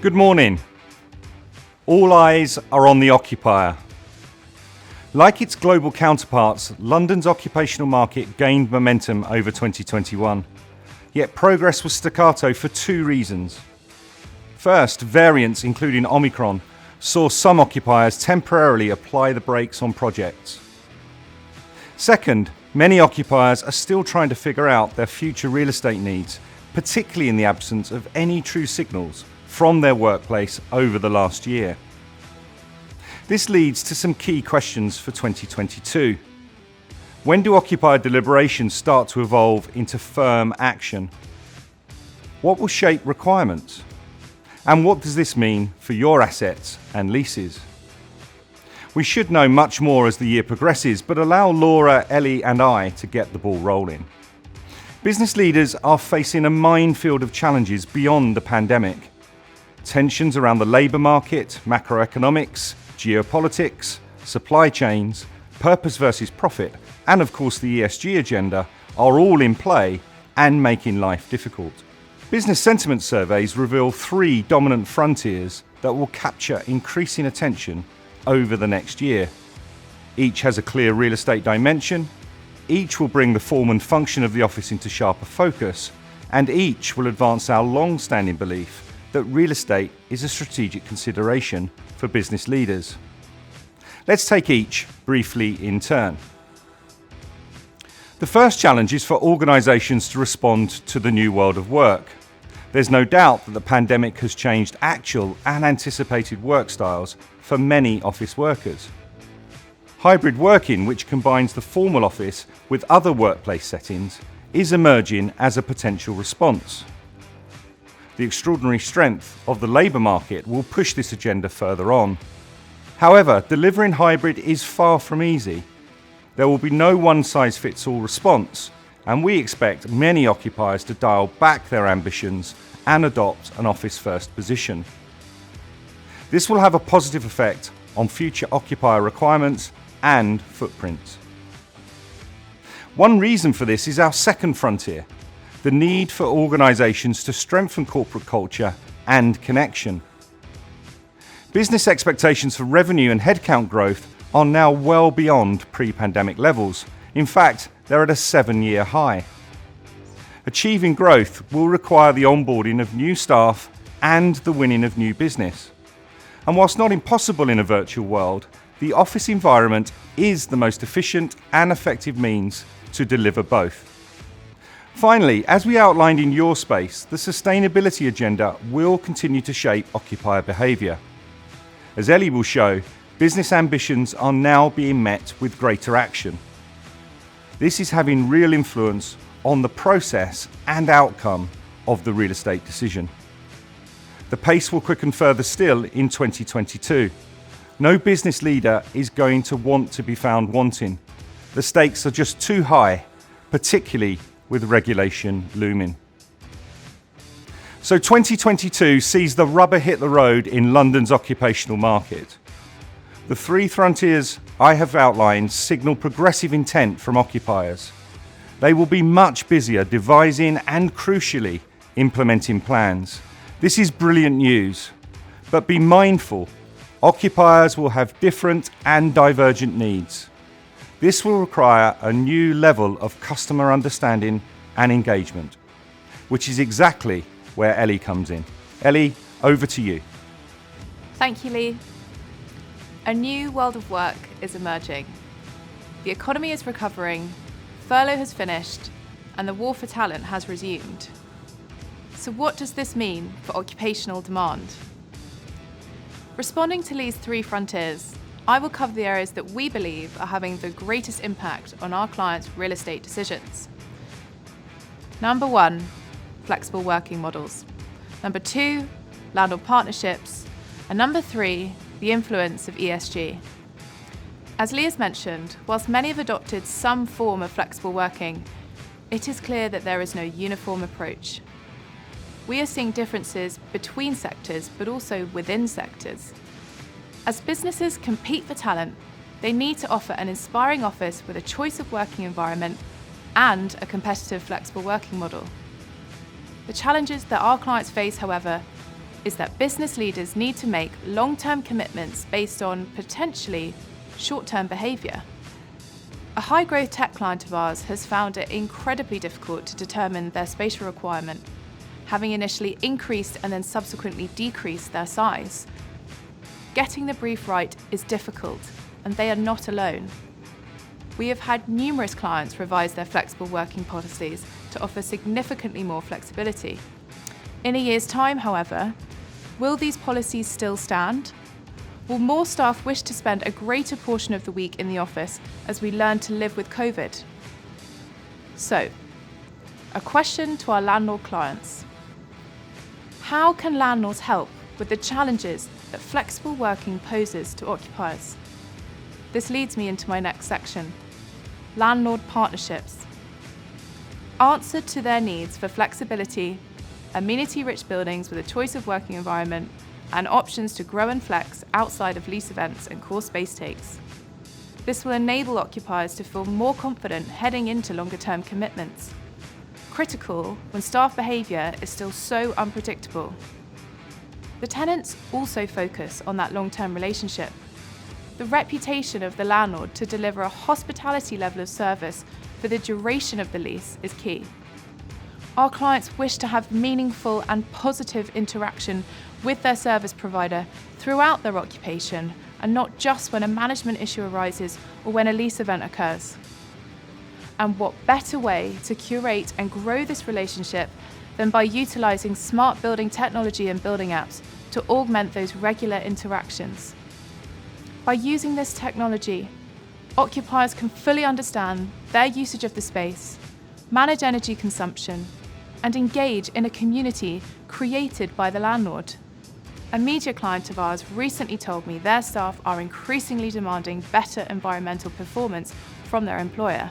Good morning. All eyes are on the Occupier. Like its global counterparts, London's occupational market gained momentum over 2021. Yet progress was staccato for two reasons. First, variants including Omicron saw some occupiers temporarily apply the brakes on projects. Second, many occupiers are still trying to figure out their future real estate needs, particularly in the absence of any true signals from their workplace over the last year. This leads to some key questions for 2022. When do occupier deliberations start to evolve into firm action? What will shape requirements? And what does this mean for your assets and leases? We should know much more as the year progresses, but allow Laura, Ellie and I to get the ball rolling. Business leaders are facing a minefield of challenges beyond the pandemic. Tensions around the labour market, macroeconomics, geopolitics, supply chains, purpose versus profit, and of course the ESG agenda are all in play and making life difficult. Business sentiment surveys reveal three dominant frontiers that will capture increasing attention over the next year. Each has a clear real estate dimension, each will bring the form and function of the office into sharper focus, and each will advance our long-standing belief that real estate is a strategic consideration for business leaders. Let's take each briefly in turn. The first challenge is for organisations to respond to the new world of work. There's no doubt that the pandemic has changed actual and anticipated work styles for many office workers. Hybrid working, which combines the formal office with other workplace settings, is emerging as a potential response. The extraordinary strength of the labour market will push this agenda further on. However, delivering hybrid is far from easy. There will be no one-size-fits-all response, and we expect many occupiers to dial back their ambitions and adopt an office-first position. This will have a positive effect on future occupier requirements and footprints. One reason for this is our second frontier, the need for organisations to strengthen corporate culture and connection. Business expectations for revenue and headcount growth are now well beyond pre-pandemic levels. In fact, they're at a 7-year high. Achieving growth will require the onboarding of new staff and the winning of new business. And whilst not impossible in a virtual world, the office environment is the most efficient and effective means to deliver both. Finally, as we outlined in Your Space, the sustainability agenda will continue to shape occupier behaviour. As Ellie will show, business ambitions are now being met with greater action. This is having real influence on the process and outcome of the real estate decision. The pace will quicken further still in 2022. No business leader is going to want to be found wanting. The stakes are just too high, particularly with regulation looming. So 2022 sees the rubber hit the road in London's occupational market. The three frontiers I have outlined signal progressive intent from occupiers. They will be much busier devising and, crucially, implementing plans. This is brilliant news, but be mindful, occupiers will have different and divergent needs. This will require a new level of customer understanding and engagement, which is exactly where Ellie comes in. Ellie, over to you. Thank you, Lee. A new world of work is emerging. The economy is recovering, furlough has finished, and the war for talent has resumed. So what does this mean for occupational demand? Responding to Lee's three frontiers, I will cover the areas that we believe are having the greatest impact on our clients' real estate decisions. Number 1, flexible working models. Number 2, landlord partnerships. And number 3, the influence of ESG. As Lee has mentioned, whilst many have adopted some form of flexible working, it is clear that there is no uniform approach. We are seeing differences between sectors, but also within sectors. As businesses compete for talent, they need to offer an inspiring office with a choice of working environment and a competitive flexible working model. The challenges that our clients face, however, is that business leaders need to make long-term commitments based on potentially short-term behaviour. A high-growth tech client of ours has found it incredibly difficult to determine their spatial requirement, having initially increased and then subsequently decreased their size. Getting the brief right is difficult, and they are not alone. We have had numerous clients revise their flexible working policies to offer significantly more flexibility. In a year's time, however, will these policies still stand? Will more staff wish to spend a greater portion of the week in the office as we learn to live with COVID? So, a question to our landlord clients. How can landlords help with the challenges that flexible working poses to occupiers? This leads me into my next section, landlord partnerships. Answer to their needs for flexibility, amenity-rich buildings with a choice of working environment, and options to grow and flex outside of lease events and core space takes. This will enable occupiers to feel more confident heading into longer-term commitments. Critical when staff behaviour is still so unpredictable. The tenants also focus on that long-term relationship. The reputation of the landlord to deliver a hospitality level of service for the duration of the lease is key. Our clients wish to have meaningful and positive interaction with their service provider throughout their occupation, and not just when a management issue arises or when a lease event occurs. And what better way to curate and grow this relationship than by utilising smart building technology and building apps to augment those regular interactions. By using this technology, occupiers can fully understand their usage of the space, manage energy consumption, and engage in a community created by the landlord. A media client of ours recently told me their staff are increasingly demanding better environmental performance from their employer.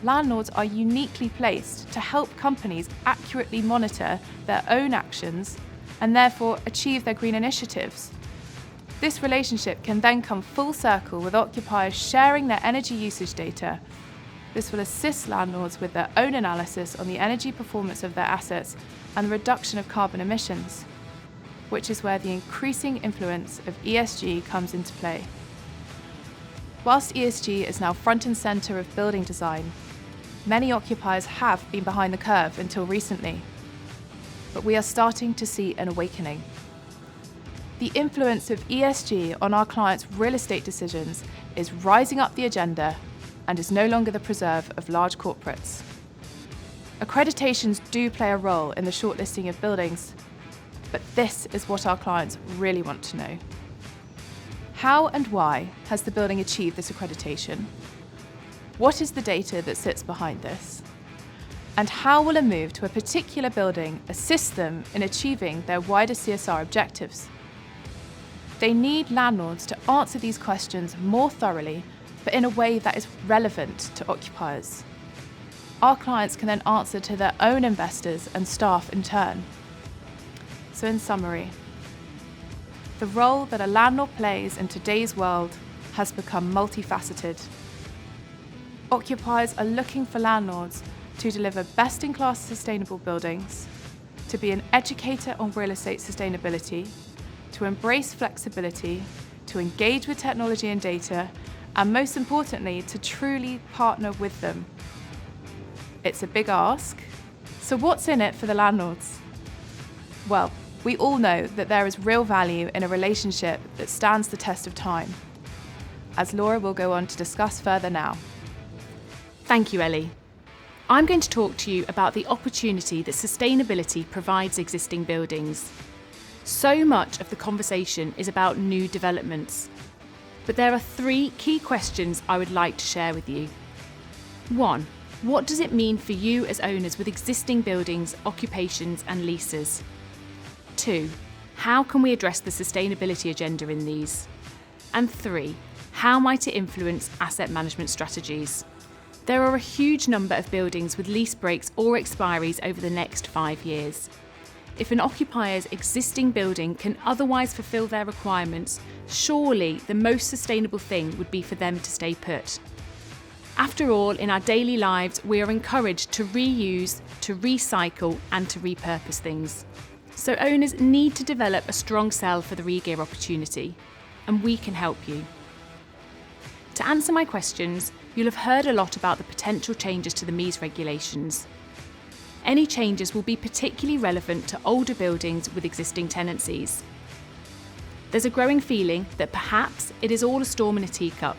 Landlords are uniquely placed to help companies accurately monitor their own actions and therefore achieve their green initiatives. This relationship can then come full circle with occupiers sharing their energy usage data. This will assist landlords with their own analysis on the energy performance of their assets and the reduction of carbon emissions, which is where the increasing influence of ESG comes into play. Whilst ESG is now front and centre of building design, many occupiers have been behind the curve until recently. But we are starting to see an awakening. The influence of ESG on our clients' real estate decisions is rising up the agenda and is no longer the preserve of large corporates. Accreditations do play a role in the shortlisting of buildings, but this is what our clients really want to know. How and why has the building achieved this accreditation? What is the data that sits behind this? And how will a move to a particular building assist them in achieving their wider CSR objectives? They need landlords to answer these questions more thoroughly, but in a way that is relevant to occupiers. Our clients can then answer to their own investors and staff in turn. So in summary, the role that a landlord plays in today's world has become multifaceted. Occupiers are looking for landlords to deliver best-in-class sustainable buildings, to be an educator on real estate sustainability, to embrace flexibility, to engage with technology and data, and most importantly, to truly partner with them. It's a big ask. So what's in it for the landlords? Well, we all know that there is real value in a relationship that stands the test of time, as Laura will go on to discuss further now. Thank you, Ellie. I'm going to talk to you about the opportunity that sustainability provides existing buildings. So much of the conversation is about new developments, but there are 3 key questions I would like to share with you. 1. What does it mean for you as owners with existing buildings, occupations and leases? 2. How can we address the sustainability agenda in these? And 3. How might it influence asset management strategies? There are a huge number of buildings with lease breaks or expiries over the next 5 years. If an occupier's existing building can otherwise fulfil their requirements, surely the most sustainable thing would be for them to stay put. After all, in our daily lives, we are encouraged to reuse, to recycle, and to repurpose things. So owners need to develop a strong sell for the regear opportunity, and we can help you. To answer my questions, you'll have heard a lot about the potential changes to the MEES regulations. Any changes will be particularly relevant to older buildings with existing tenancies. There's a growing feeling that perhaps it is all a storm in a teacup.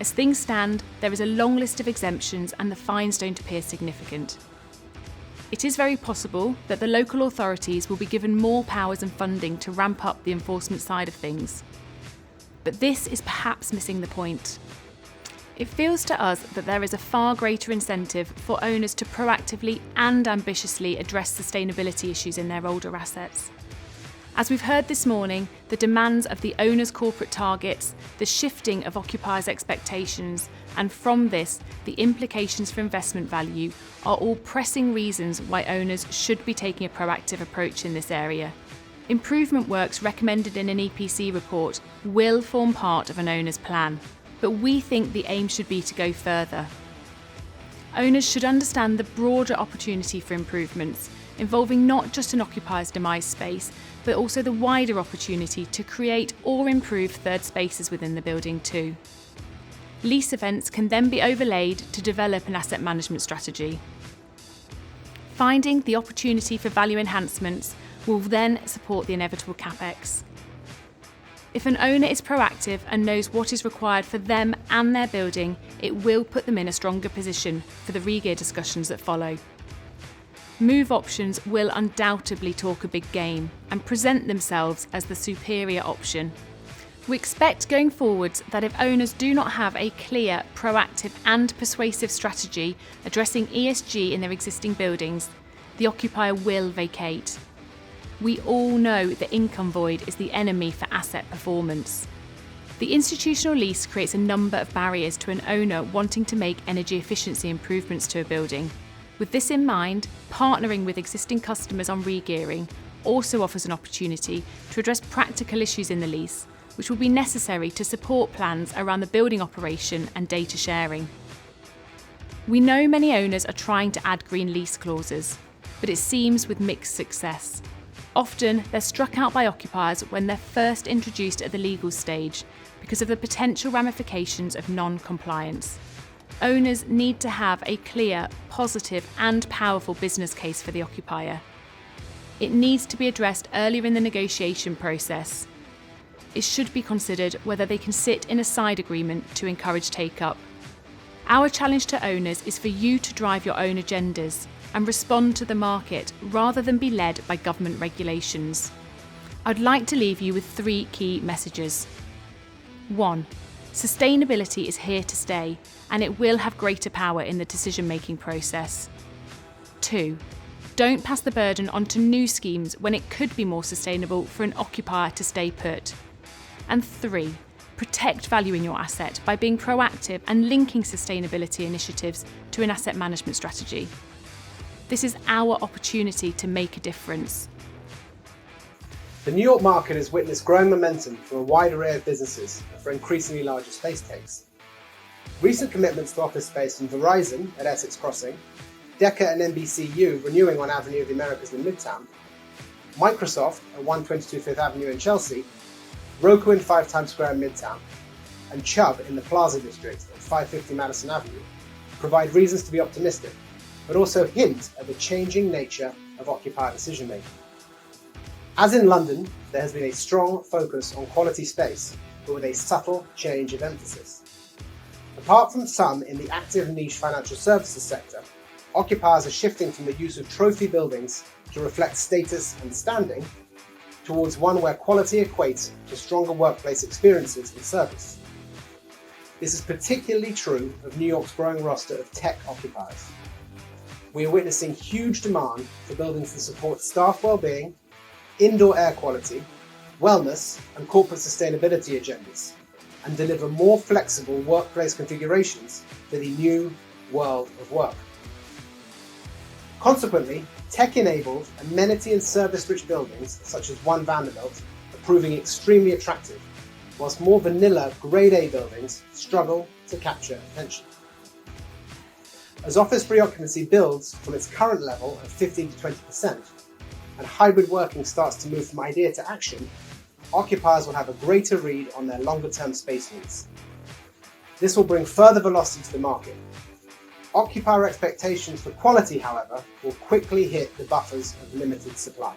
As things stand, there is a long list of exemptions and the fines don't appear significant. It is very possible that the local authorities will be given more powers and funding to ramp up the enforcement side of things. But this is perhaps missing the point. It feels to us that there is a far greater incentive for owners to proactively and ambitiously address sustainability issues in their older assets. As we've heard this morning, the demands of the owner's corporate targets, the shifting of occupiers' expectations, and from this, the implications for investment value are all pressing reasons why owners should be taking a proactive approach in this area. Improvement works recommended in an EPC report will form part of an owner's plan, but we think the aim should be to go further. Owners should understand the broader opportunity for improvements, involving not just an occupier's demise space, but also the wider opportunity to create or improve third spaces within the building too. Lease events can then be overlaid to develop an asset management strategy. Finding the opportunity for value enhancements will then support the inevitable CapEx. If an owner is proactive and knows what is required for them and their building, it will put them in a stronger position for the regear discussions that follow. Move options will undoubtedly talk a big game and present themselves as the superior option. We expect going forwards that if owners do not have a clear, proactive and persuasive strategy addressing ESG in their existing buildings, the occupier will vacate. We all know the income void is the enemy for asset performance. The institutional lease creates a number of barriers to an owner wanting to make energy efficiency improvements to a building. With this in mind, partnering with existing customers on regearing also offers an opportunity to address practical issues in the lease, which will be necessary to support plans around the building operation and data sharing. We know many owners are trying to add green lease clauses, but it seems with mixed success. Often, they're struck out by occupiers when they're first introduced at the legal stage because of the potential ramifications of non-compliance. Owners need to have a clear, positive and powerful business case for the occupier. It needs to be addressed earlier in the negotiation process. It should be considered whether they can sit in a side agreement to encourage take-up. Our challenge to owners is for you to drive your own agendas and respond to the market rather than be led by government regulations. I'd like to leave you with 3 key messages. 1. Sustainability is here to stay, and it will have greater power in the decision-making process. 2. Don't pass the burden on to new schemes when it could be more sustainable for an occupier to stay put. And 3. Protect value in your asset by being proactive and linking sustainability initiatives to an asset management strategy. This is our opportunity to make a difference. The New York market has witnessed growing momentum from a wide array of businesses for increasingly larger space takes. Recent commitments to office space from Verizon at Essex Crossing, Decca and NBCU renewing on Avenue of the Americas in Midtown, Microsoft at 122 Fifth Avenue in Chelsea, Roku in 5 Times Square in Midtown, and Chubb in the Plaza District at 550 Madison Avenue provide reasons to be optimistic, but also hint at the changing nature of occupier decision-making. As in London, there has been a strong focus on quality space, but with a subtle change of emphasis. Apart from some in the active niche financial services sector, occupiers are shifting from the use of trophy buildings to reflect status and standing towards one where quality equates to stronger workplace experiences and service. This is particularly true of New York's growing roster of tech occupiers. We are witnessing huge demand for buildings that support staff well-being, indoor air quality, wellness and corporate sustainability agendas, and deliver more flexible workplace configurations for the new world of work. Consequently, tech-enabled, amenity and service-rich buildings, such as One Vanderbilt, are proving extremely attractive, whilst more vanilla Grade A buildings struggle to capture attention. As office pre-occupancy builds from its current level of 15 to 20%, and hybrid working starts to move from idea to action, occupiers will have a greater read on their longer-term space needs. This will bring further velocity to the market. Occupier expectations for quality, however, will quickly hit the buffers of limited supply.